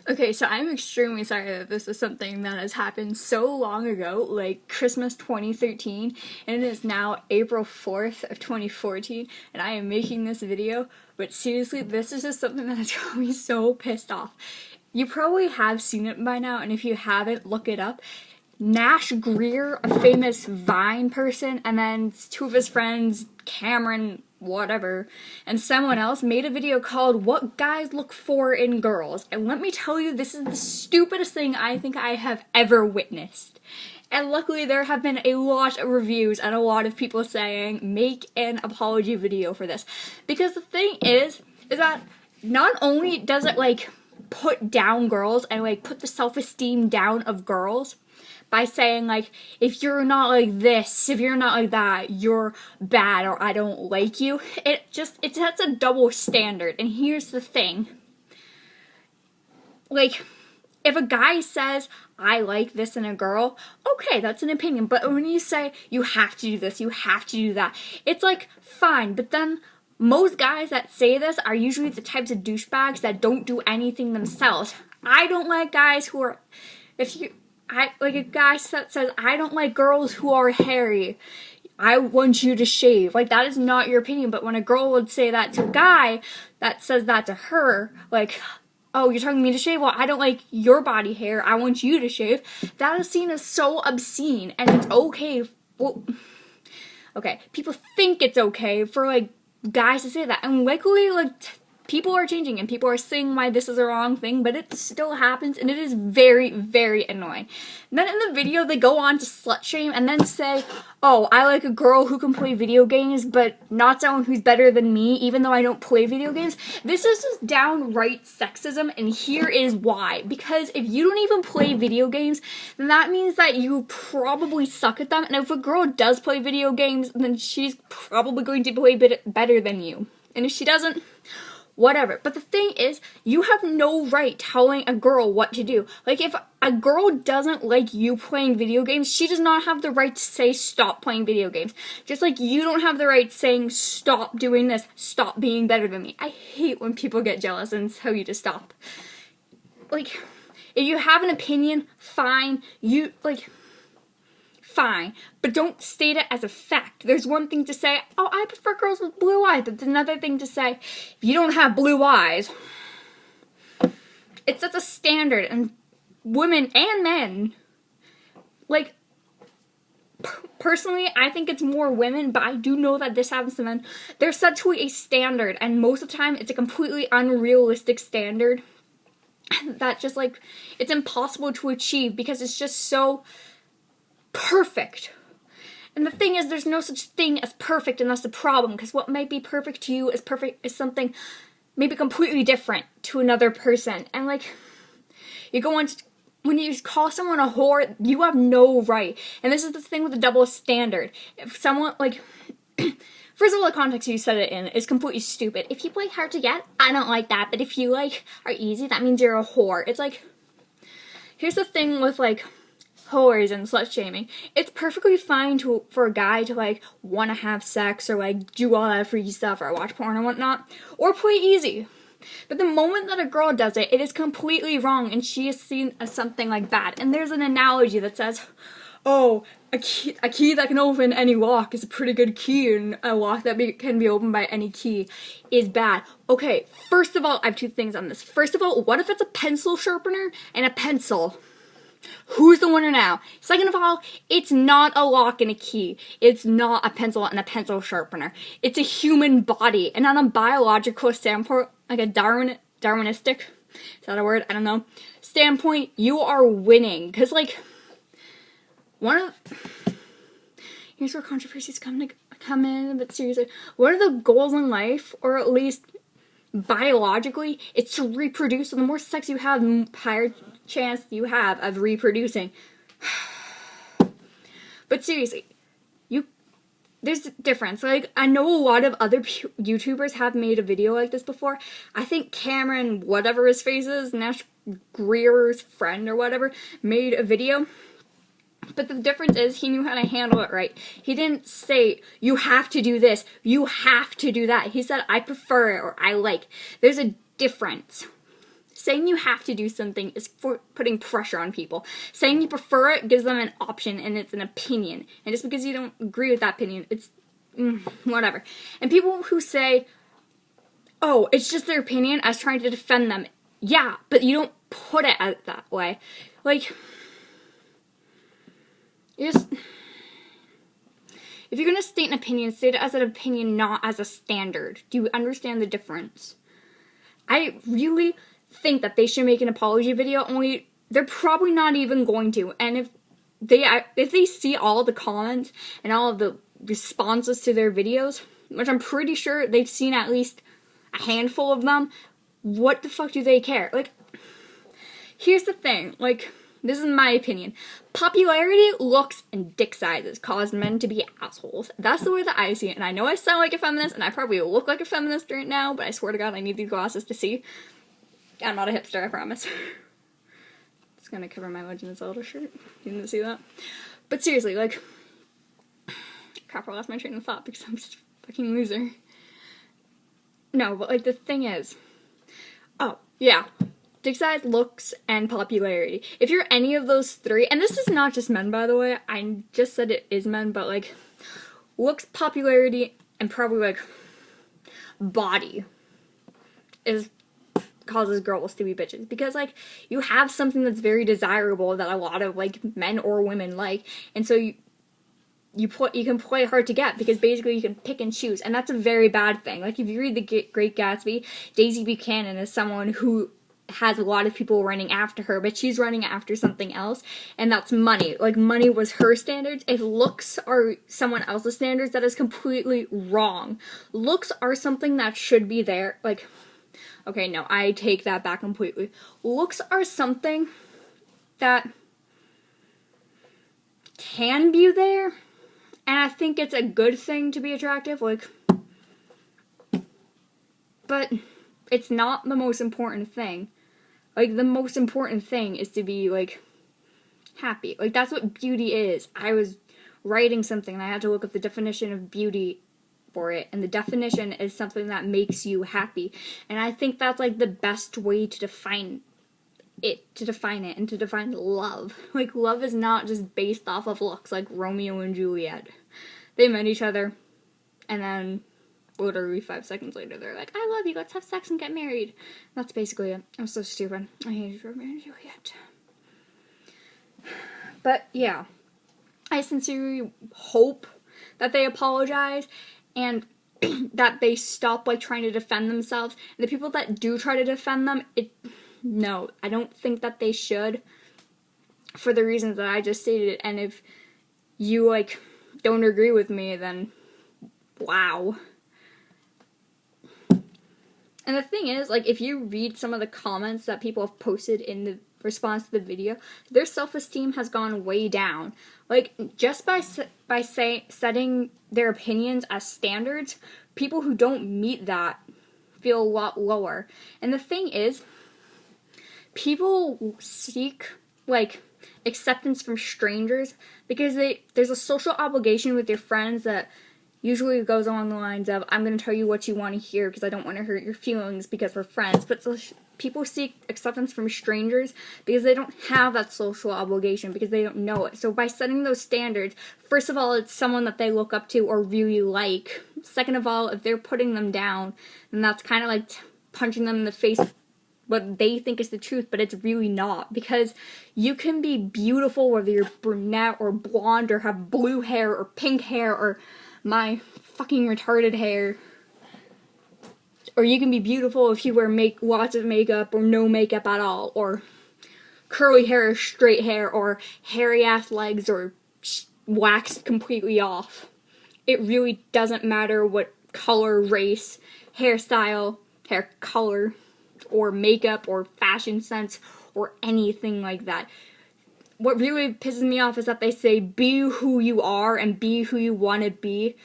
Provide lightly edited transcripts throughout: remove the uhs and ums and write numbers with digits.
Okay, so I'm extremely sorry that this is something that has happened so long ago, like Christmas 2013, and it is now April 4th of 2014, and I am making this video, but seriously, this is just something that has got me so pissed off. You probably have seen it by now, and if you haven't, look it up. Nash Greer, a famous Vine person, and then two of his friends, Cameron, whatever, and someone else made a video called What Guys Look For in Girls. And let me tell you, this is the stupidest thing I think I have ever witnessed. And luckily there have been a lot of reviews and a lot of people saying, make an apology video for this. Because the thing is that not only does it, put down girls and, put the self-esteem down of girls, by saying, if you're not like this, if you're not like that, you're bad or I don't like you. It sets a double standard. And here's the thing. If a guy says, I like this in a girl, okay, that's an opinion. But when you say, you have to do this, you have to do that, it's fine. But then most guys that say this are usually the types of douchebags that don't do anything themselves. I don't like guys who are, a guy that says, I don't like girls who are hairy, I want you to shave. That is not your opinion. But when a girl would say that to a guy that says that to her, oh, you're telling me to shave? Well, I don't like your body hair, I want you to shave. That is seen as so obscene, and it's okay. Well, okay, people think it's okay for, guys to say that. And luckily, people are changing and people are seeing why this is a wrong thing, but it still happens and it is very, very annoying. And then in the video, they go on to slut shame and then say, oh, I like a girl who can play video games, but not someone who's better than me, even though I don't play video games. This is just downright sexism, and here is why. Because if you don't even play video games, then that means that you probably suck at them, and if a girl does play video games, then she's probably going to play better than you. And if she doesn't, whatever. But the thing is, you have no right telling a girl what to do. If a girl doesn't like you playing video games, she does not have the right to say stop playing video games. Just like you don't have the right saying stop doing this, stop being better than me. I hate when people get jealous and tell you to stop. If you have an opinion, fine. Fine, but don't state it as a fact. There's one thing to say, oh, I prefer girls with blue eyes, but there's another thing to say, if you don't have blue eyes, it sets a standard, and women and men, personally, I think it's more women, but I do know that this happens to men. They're set to a standard, and most of the time, it's a completely unrealistic standard that just, it's impossible to achieve because it's just so perfect. And the thing is, there's no such thing as perfect, and that's the problem, because what might be perfect to you is something maybe completely different to another person. And you go on when you call someone a whore, you have no right. And this is the thing with the double standard. If someone first of all, the context you said it in is completely stupid. If you play hard to get, I don't like that, but if you are easy, that means you're a whore. It's here's the thing with whores and slut shaming. It's perfectly fine for a guy to want to have sex or do all that freaky stuff or watch porn or whatnot or play easy. But the moment that a girl does it, it is completely wrong, and she is seen as something bad. And there's an analogy that says, oh, a key that can open any lock is a pretty good key, and a lock that can be opened by any key is bad. Okay, first of all, I have two things on this. First of all, what if it's a pencil sharpener and a pencil? Who's the winner now? Second of all, it's not a lock and a key. It's not a pencil and a pencil sharpener. It's a human body. And on a biological standpoint, a Darwinistic, is that a word? I don't know. Standpoint, you are winning. Because, here's where controversies come in, but seriously, what are the goals in life, or at least biologically, it's to reproduce. So the more sex you have, the higher chance you have of reproducing. But seriously, there's a difference. I know a lot of other YouTubers have made a video like this before. I think Cameron, whatever his face is, Nash Greer's friend or whatever, made a video. But the difference is he knew how to handle it right. He didn't say, you have to do this, you have to do that. He said, I prefer it, or I like. There's a difference. Saying you have to do something is for putting pressure on people. Saying you prefer it gives them an option, and it's an opinion. And just because you don't agree with that opinion, it's whatever. And people who say, oh, it's just their opinion, as trying to defend them. Yeah, but you don't put it out that way. Like, if you're going to state an opinion, state it as an opinion, not as a standard. Do you understand the difference? I really think that they should make an apology video, only they're probably not even going to. And if they see all the comments and all of the responses to their videos, which I'm pretty sure they've seen at least a handful of them, what the fuck do they care? Like, here's the thing, like, this is my opinion. Popularity, looks, and dick sizes cause men to be assholes. That's the way that I see it, and I know I sound like a feminist, and I probably look like a feminist right now, but I swear to God, I need these glasses to see. I'm not a hipster, I promise. It's gonna cover my Legend of Zelda shirt. You didn't see that? But seriously, like, crap, I lost my train of thought because I'm such a fucking loser. No, but, like, the thing is, oh, yeah, dick size, looks, and popularity. If you're any of those three, and this is not just men, by the way, I just said it is men, but, like, looks, popularity, and probably, like, body causes girls to be bitches. Because, like, you have something that's very desirable that a lot of, like, men or women like, and so you can play hard to get, because basically you can pick and choose, and that's a very bad thing. Like, if you read The Great Gatsby, Daisy Buchanan is someone who has a lot of people running after her, but she's running after something else, and that's money. Like, money was her standards. If looks are someone else's standards, that is completely wrong. Looks are something that should be there. Like, okay, no, I take that back completely. Looks are something that can be there, and I think it's a good thing to be attractive, like, but it's not the most important thing. Like, the most important thing is to be, like, happy. Like, that's what beauty is. I was writing something and I had to look up the definition of beauty for it, and the definition is something that makes you happy. And I think that's, like, the best way to define it, and to define love. Like, love is not just based off of looks, like Romeo and Juliet. They met each other, and then literally 5 seconds later, they're like, I love you, let's have sex and get married. That's basically it. I'm so stupid. I hated Romeo and Juliet. But, yeah. I sincerely hope that they apologize, and that they stop, like, trying to defend themselves. And the people that do try to defend them, no, I don't think that they should, for the reasons that I just stated. And if you, like, don't agree with me, then wow. And the thing is, like, if you read some of the comments that people have posted in the response to the video, their self-esteem has gone way down. Like, just by setting their opinions as standards, people who don't meet that feel a lot lower. And the thing is, people seek, like, acceptance from strangers because there's a social obligation with your friends that usually goes along the lines of, I'm going to tell you what you want to hear because I don't want to hurt your feelings because we're friends. But people seek acceptance from strangers because they don't have that social obligation, because they don't know it. So by setting those standards, first of all, it's someone that they look up to or really like. Second of all, if they're putting them down, then that's kind of like punching them in the face what they think is the truth, but it's really not. Because you can be beautiful whether you're brunette or blonde or have blue hair or pink hair or my fucking retarded hair. Or you can be beautiful if you wear lots of makeup or no makeup at all, or curly hair or straight hair, or hairy ass legs or waxed completely off. It really doesn't matter what color, race, hairstyle, hair color, or makeup, or fashion sense, or anything like that. What really pisses me off is that they say, be who you are and be who you want to be.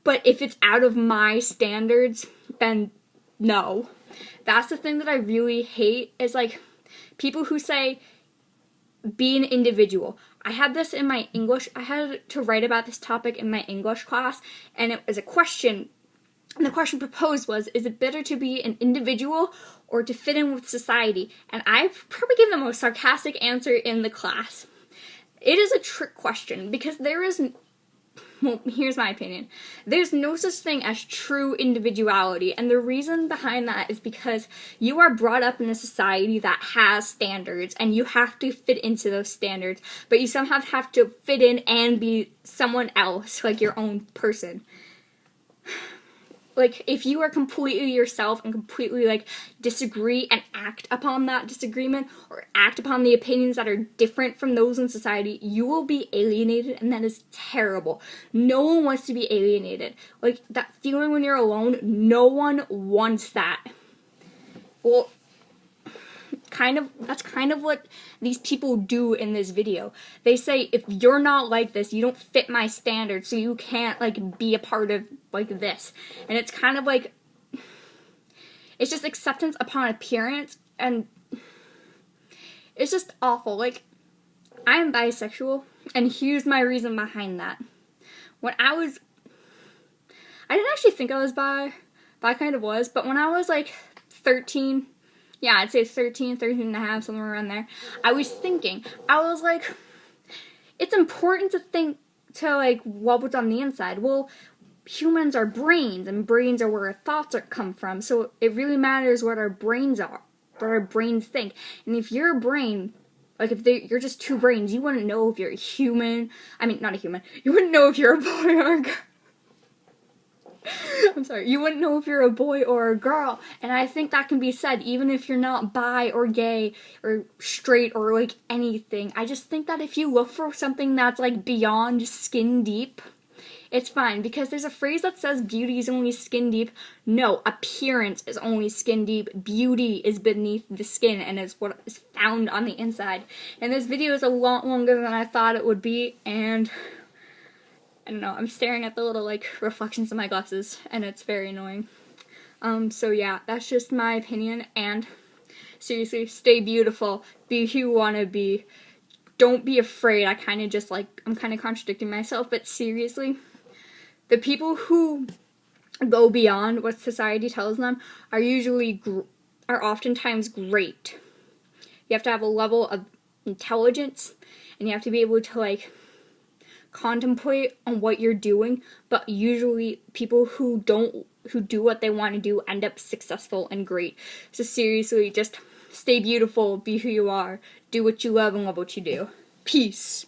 But if it's out of my standards, then no. That's the thing that I really hate, is, like, people who say, be an individual. I had this in my English, I had to write about this topic in my English class, and it was a question And the question proposed was, is it better to be an individual or to fit in with society? And I probably gave the most sarcastic answer in the class. It is a trick question because well, here's my opinion. There's no such thing as true individuality, and the reason behind that is because you are brought up in a society that has standards, and you have to fit into those standards, but you somehow have to fit in and be someone else, like your own person. Like, if you are completely yourself and completely, like, disagree and act upon that disagreement or act upon the opinions that are different from those in society, you will be alienated, and that is terrible. No one wants to be alienated. Like, that feeling when you're alone, no one wants that. Well, that's kind of what these people do in this video. They say, if you're not like this, you don't fit my standards, so you can't, like, be a part of, like, this. And it's kind of like, it's just acceptance upon appearance, and it's just awful. Like, I am bisexual, and here's my reason behind that. I didn't actually think I was bi. I kind of was, but when I was, like, 13, yeah, I'd say 13 and a half, somewhere around there, I was like, it's important to think, like, what's on the inside. Well, humans are brains, and brains are where our thoughts come from, so it really matters what our brains are, what our brains think. And if your brain, like, if you're just two brains, you wouldn't know if you're a human, not a human, you wouldn't know if you're a boy or a girl. I'm sorry, you wouldn't know if you're a boy or a girl, and I think that can be said even if you're not bi or gay or straight or, like, anything. I just think that if you look for something that's, like, beyond skin deep, it's fine, because there's a phrase that says beauty is only skin deep. No, appearance is only skin deep. Beauty is beneath the skin and is what is found on the inside. And this video is a lot longer than I thought it would be, and I don't know, I'm staring at the little, like, reflections of my glasses, and it's very annoying. So yeah, that's just my opinion, and seriously, stay beautiful, be who you want to be, don't be afraid. I'm kind of contradicting myself, but seriously, the people who go beyond what society tells them are oftentimes great. You have to have a level of intelligence, and you have to be able to, like, contemplate on what you're doing, but usually people who do what they want to do end up successful and great. So seriously, just stay beautiful, be who you are, do what you love, and love what you do. Peace.